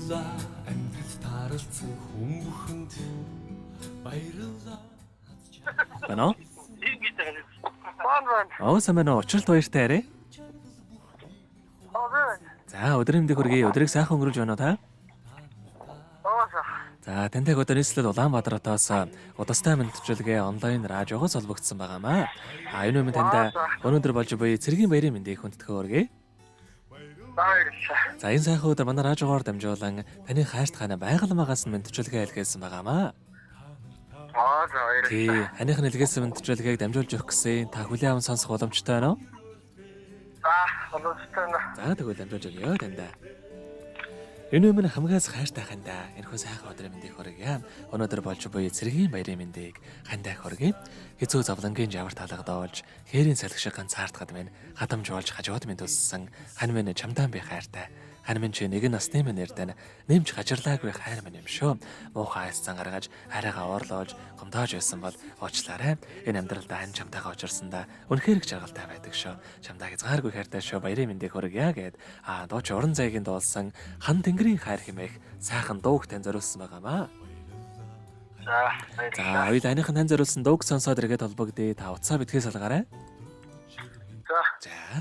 Баярлалаа амьдрал тааралцсан хүн бүхэнд баярлалаа. Бано? Баан. Oo самэно очролт баяртай арай. За өдрийн мэндийг хүргэе. Өдрийг сайхан өнгөрүүлж байна уу та? За тантай одоо нийслэл Улаанбаатаратаас удастай мэдчилгээ онлайн радиогоос холбогдсон байгаамаа. Энэ өмнө танд өнөөдөр болж буй цэргийн баярын мэндийг хүндэтгэн хүргэе. За энэ сайхан өдөр манай радиогоор дамжуулан таны хайрт хана байгалмаагаас нь мэдчилгээ илгээсэн байгаамаа. Тий, ханых нэлгээсэн мэдчилгээг дамжуулж өгөх гэсэн та хүлээн аван сонсох боломжтой байна уу? За тэгвэл дамжуулж өгье тандаа. Энэ өмнө хамгаас хайртай хандаа энэхүү сайхан өдрийн мэндийг хүргэе. Өнөөдөр болж буй цэргийн баярын мэндийг хандаа хүргэе. Хэцүү зовлонгийн жавар талгадуулж, хээрийн салхи шиг ганцаардахад минь хадамжуулж хажууд минь туссан хань минь чамдаан би хайртай. Хань минь чи нэг насны минь нэрдэн нэмж гажирлаагүй хайр минь юм шүү. Муухай айсцан гаргаж, хайраагаа уурлуулж, гомдоож байсан бол уучлаарай. Энэ амьдралд хань чамтайгаа учирсандаа үнэхээр их жаргалтай байдаг шүү. Чамдаа хязгааргүй хайртай шүү. Баярын мэндийг хүргье гэд дууч уран зайгийн дуулсан хан тэнгэрийн хайр хэмээх сайхан дууг тань зориулсан байгаамаа. За үед аних тань зориулсан дууг сонсоод иргэд холбогдъё. Та утсаа битгий салгаарай. За.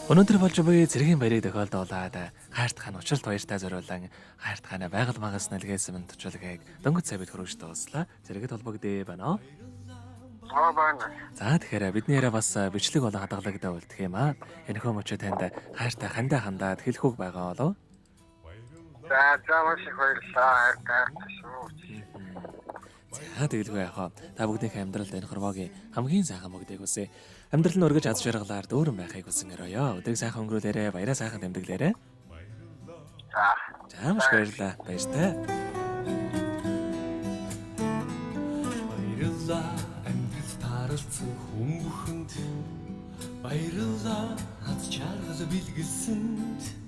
Өнөөдөр болж буй цэргийн баярыг тохиолдуулаад хайрт хаан учралт баяртай зориулан хайрт хаана байгалмаагаас нэлгээсэн мэдчилгээг дөнгөж сая бид хөргөж дууслаа. Зэрэгэд холбогдъё байна. Байна. За тэгэхээр бидний яриа бас бичлэг болон хадгалагтай үлдэх юм аа. Энэхүү мөчөө танд хайртай хандаад хэлэх үг байгаа болов? За маш их баярлалаа. Хайртай шүү. За тэгэлгүй яхаа. Та бүгдийнхээ амьдралд энэ хормоогийн хамгийн сайхан мөгдөйг үсэ. Амьдрал нь өргөж аз жаргалаар дүүрэн байхыг хүсэн өрөөё. Өдрийг сайхан өнгөрүүлээрэ, баяраа сайхан тэмдэглээрэ. За маш баярлалаа. Баяртай. Баярлалаа амьдрал тааралцсан хүн бүхэнд баярлалаа аз жаргал бэлгэлсэнд